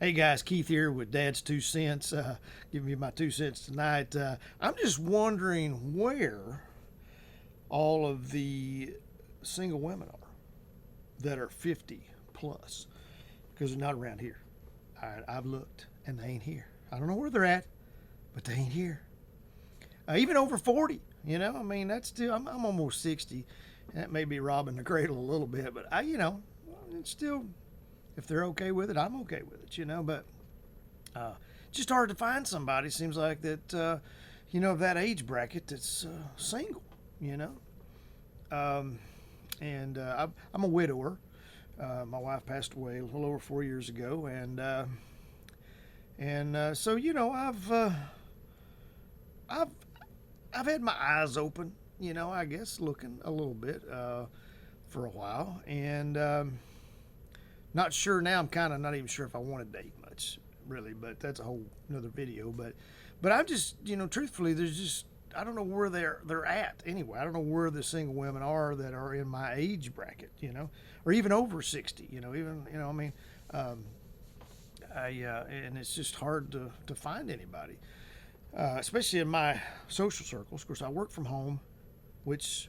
Hey guys, Keith here with Dad's Two Cents. Giving you my 2 cents tonight. I'm just wondering where all of the single women are that are 50 plus because they're not around here. I've looked and they ain't here. I don't know where they're at, but they ain't here. Even over 40, I mean, that's still, I'm almost 60. That may be robbing the cradle a little bit, but it's still, if they're okay with it, I'm okay with it. But Uh, just hard to find somebody. Seems like that, of that age bracket that's single. You know, um, and I'm a widower. My wife passed away a little over 4 years ago, and so I've I've had my eyes open. I guess looking a little bit for a while, and not sure now. I'm kind of not even sure if I want to date much, really, but that's a whole another video. But I'm just, truthfully, there's just I don't know where they're at anyway. I don't know where the single women are that are in my age bracket, or even over 60. Even I mean, um, and it's just hard to find anybody, especially in my social circles. Of course, I work from home, which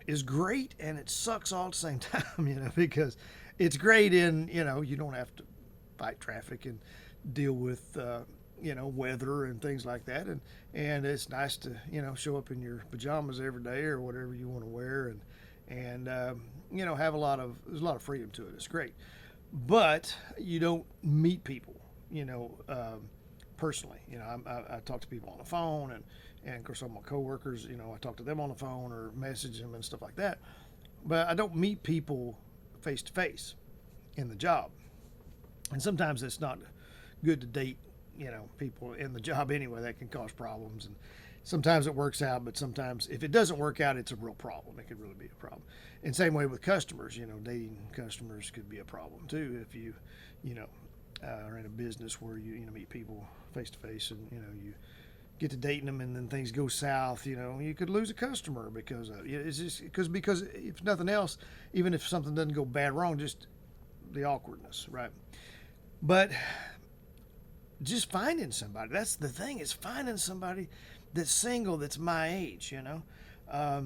is great and it sucks all at the same time, because it's great in, you don't have to fight traffic and deal with, weather and things like that. And it's nice to, show up in your pajamas every day or whatever you want to wear and have there's a lot of freedom to it. It's great. But you don't meet people, personally. I talk to people on the phone and of course all my coworkers, I talk to them on the phone or message them and stuff like that. But I don't meet people face to face in the job. And sometimes it's not good to date, people in the job anyway. That can cause problems. And sometimes it works out, but sometimes if it doesn't work out, it's a real problem. It could really be a problem. And same way with customers, dating customers could be a problem too if you know, are in a business where you meet people face to face and you get to dating them and then things go south, you could lose a customer because it's just because if nothing else, even if something doesn't go bad wrong, just the awkwardness, right? But just finding somebody, that's the thing, is finding somebody that's single that's my age. I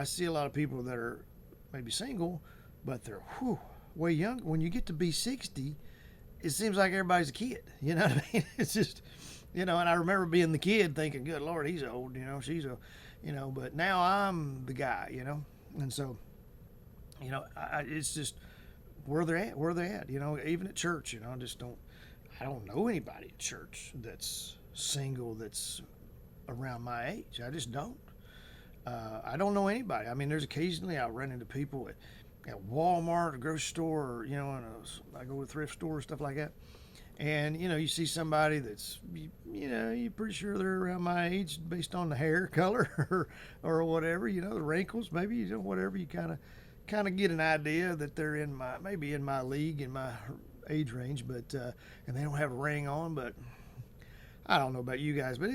see a lot of people that are maybe single, but they're way young. When you get to be 60, it seems like everybody's a kid. You know what I mean? It's just, and I remember being the kid thinking, good Lord, he's old, she's a, but now I'm the guy, and so, it's just where they're at, even at church, I don't know anybody at church that's single that's around my age. I just don't. I don't know anybody. I mean, there's occasionally I run into people at Walmart, a grocery store, or I go to a thrift store, stuff like that. And you see somebody that's you're pretty sure they're around my age based on the hair color or whatever, the wrinkles, maybe whatever. You kind of get an idea that they're maybe in my league, in my age range, but and they don't have a ring on. But I don't know about you guys, but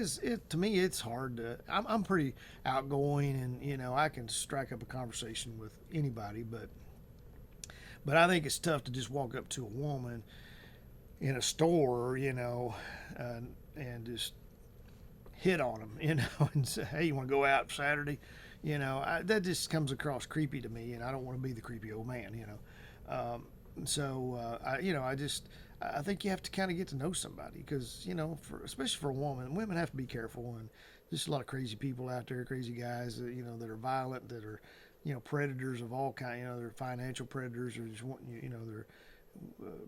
to me it's hard to. I'm pretty outgoing, and I can strike up a conversation with anybody, but I think it's tough to just walk up to a woman in a store, and just hit on them, and say, hey, you want to go out Saturday? That just comes across creepy to me, and I don't want to be the creepy old man. I think you have to kind of get to know somebody because, especially for a woman, women have to be careful, and there's a lot of crazy people out there, crazy guys, that are violent, that are, predators of all kind. They're financial predators, or just want they're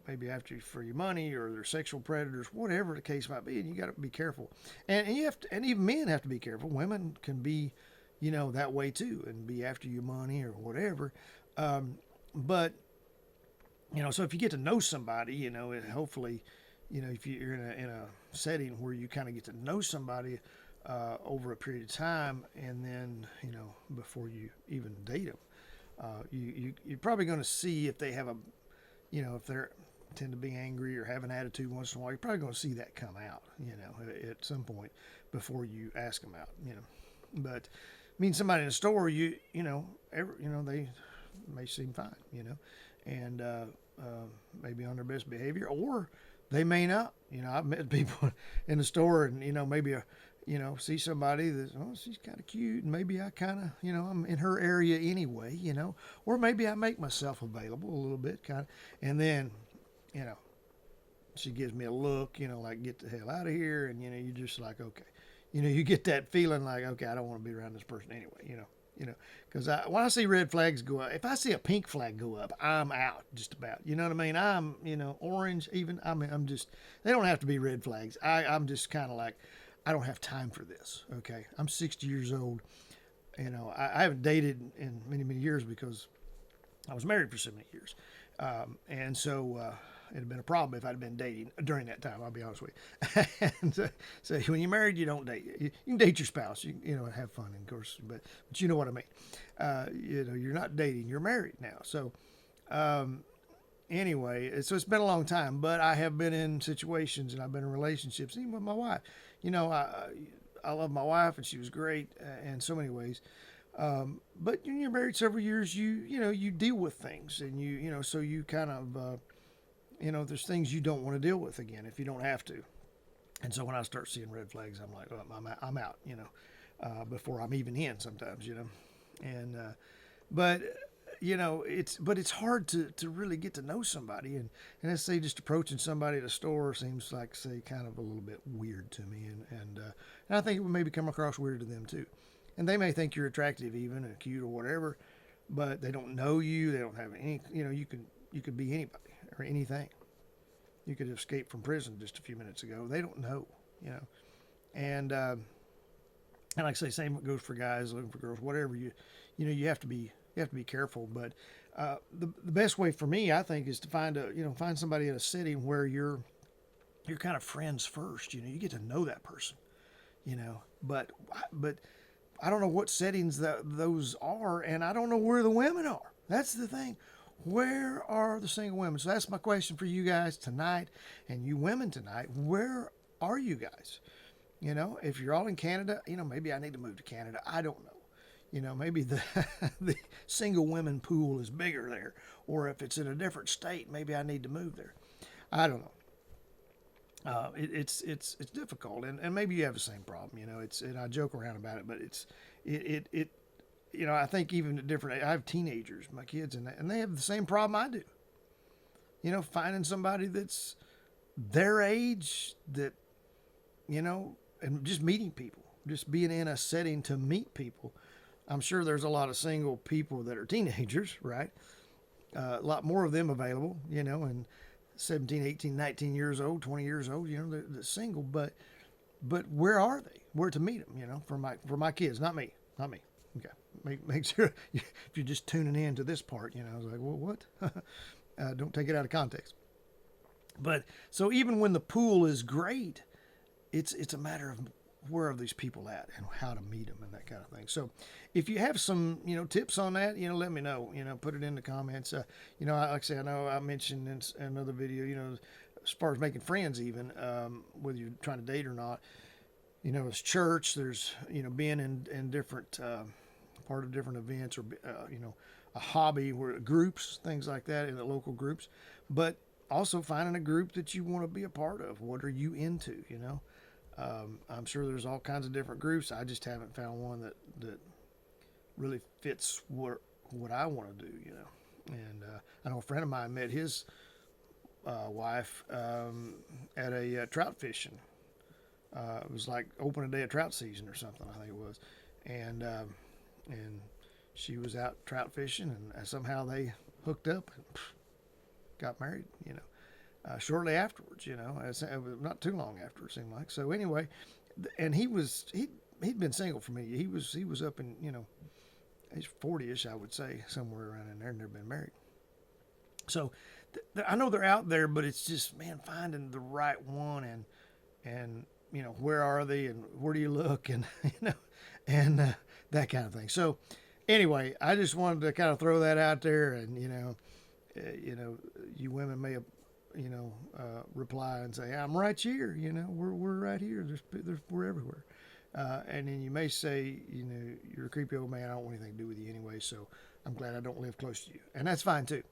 maybe after you for your money, or they're sexual predators, whatever the case might be, and you got to be careful. And you have to, and even men have to be careful. Women can be, that way too, and be after your money or whatever. But so if you get to know somebody, hopefully, if you're in a setting where you kind of get to know somebody over a period of time, and then before you even date them, you're probably going to see if they have a if they're tend to be angry or have an attitude once in a while. You're probably going to see that come out, at some point before you ask them out, But somebody in the store, they may seem fine, and maybe on their best behavior, or They may not. I've met people in the store, and maybe see somebody that, oh, she's kind of cute, and maybe I kind of, I'm in her area anyway, or maybe I make myself available a little bit, kind of, and then, you know, she gives me a look, like get the hell out of here, and you're just like, okay, you get that feeling like, okay, I don't want to be around this person anyway, because when I see red flags go up, if I see a pink flag go up, I'm out just about. You know what I mean? I'm, orange even. I mean, I'm just. They don't have to be red flags. I'm just kind of like, I don't have time for this. Okay, I'm 60 years old. I haven't dated in many years because I was married for so many years, and so. It'd have been a problem if I'd been dating during that time. I'll be honest with you. And so when you're married, you don't date. You can date your spouse, have fun, of course, but you know what I mean. You're not dating. You're married now. So anyway, so it's been a long time, but I have been in situations and I've been in relationships, even with my wife. I love my wife and she was great in so many ways. But when you're married several years, you deal with things, and so you kind of. There's things you don't want to deal with again if you don't have to. And so when I start seeing red flags, I'm like, oh, I'm out, before I'm even in sometimes, And, but, it's hard to really get to know somebody. And let's say just approaching somebody at a store seems like, say, kind of a little bit weird to me. And I think it would maybe come across weird to them too. And they may think you're attractive even and cute or whatever, but they don't know you. They don't have any, you could be anybody or anything. You could escape from prison just a few minutes ago. They don't know, and like I say, same goes for guys looking for girls. Whatever you have to be careful. But the best way for me, I think, is to find somebody in a setting where you're kind of friends first. You get to know that person. But I don't know what settings those are, and I don't know where the women are. That's the thing. Where are the single women? So that's my question for you guys tonight, and you women tonight. Where are you guys? If you're all in Canada, maybe I need to move to Canada. I don't know. Maybe the the single women pool is bigger there, or if it's in a different state, maybe I need to move there. I don't know. It's difficult, and maybe you have the same problem. And I joke around about it, but it I think even at different, I have teenagers, my kids, and they have the same problem I do. Finding somebody that's their age that, and just meeting people, just being in a setting to meet people. I'm sure there's a lot of single people that are teenagers, right? A lot more of them available, and 17, 18, 19 years old, 20 years old, they're single, but where are they? Where to meet them, for my kids, not me. Okay. Make sure if you're just tuning in to this part, I was like, well, what? Don't take it out of context. But so even when the pool is great, it's a matter of where are these people at and how to meet them and that kind of thing. So if you have some, tips on that, let me know, put it in the comments. Like I say, I know I mentioned in another video, as far as making friends, even, whether you're trying to date or not, as church, there's, being in different, part of different events, or a hobby where groups, things like that, in the local groups, but also finding a group that you want to be a part of. What are you into? I'm sure there's all kinds of different groups. I just haven't found one that really fits what I want to do. And I know a friend of mine met his wife at a trout fishing. It was like opening day of trout season or something, I think it was, and she was out trout fishing, and somehow they hooked up and got married. Shortly afterwards. It was not too long after, it seemed like. So anyway, and he'd been single for me. He was up in he's 40ish, I would say, somewhere around in there, and never been married. So I know they're out there, but it's just, man, finding the right one, and where are they, and where do you look, and and that kind of thing. So anyway, I just wanted to kind of throw that out there, and you women may have reply and say, I'm right here, we're right here, we're everywhere, and then you may say, you're a creepy old man, I don't want anything to do with you anyway, so I'm glad I don't live close to you, and that's fine too.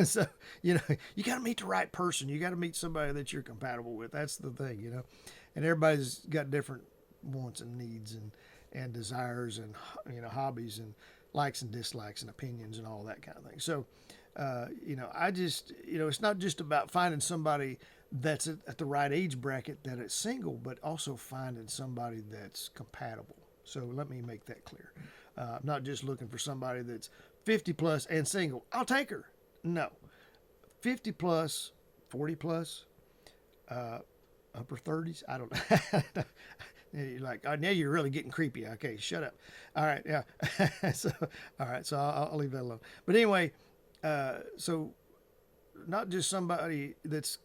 So you got to meet the right person. You got to meet somebody that you're compatible with. That's the thing. And everybody's got different wants and needs and desires and hobbies and likes and dislikes and opinions and all that kind of thing. So I just it's not just about finding somebody that's at the right age bracket that is single, but also finding somebody that's compatible. So let me make that clear. I'm not just looking for somebody that's 50 plus and single. I'll take her. No, 50 plus, 40 plus, upper 30s. I don't know. You're like, oh, now you're really getting creepy. Okay, shut up. All right, yeah. All right, so I'll leave that alone. But anyway, so not just somebody that's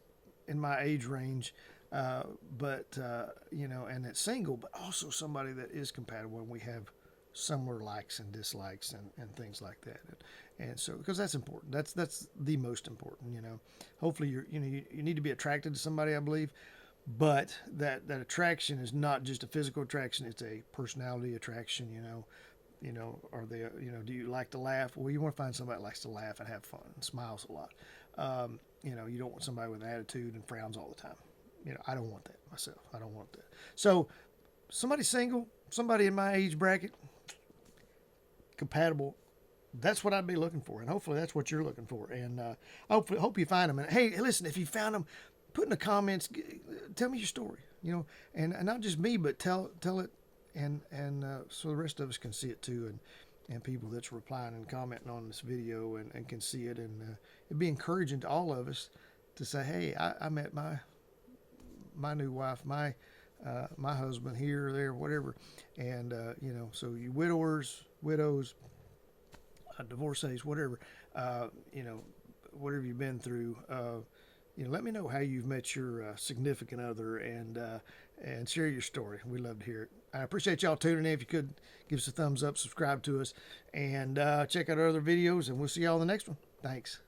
in my age range, but and that's single, but also somebody that is compatible, and we have similar likes and dislikes and things like that. And so, because that's important. That's the most important. Hopefully you need to be attracted to somebody, I believe. But that attraction is not just a physical attraction; it's a personality attraction. Are they? Do you like to laugh? Well, you want to find somebody that likes to laugh and have fun and smiles a lot. You don't want somebody with an attitude and frowns all the time. I don't want that myself. I don't want that. So, somebody single, somebody in my age bracket, compatible. That's what I'd be looking for, and hopefully that's what you're looking for. And I hope you find them. And hey, listen, if you found them, put in the comments, tell me your story, and not just me, but tell it, and so the rest of us can see it too, and people that's replying and commenting on this video and can see it, and it'd be encouraging to all of us to say, hey, I met my new wife, my husband here or there, whatever, and so you widows, divorcees, whatever, whatever you've been through. Let me know how you've met your significant other, and share your story. We love to hear it. I appreciate y'all tuning in. If you could give us a thumbs up, subscribe to us, and check out our other videos, and we'll see y'all in the next one. Thanks.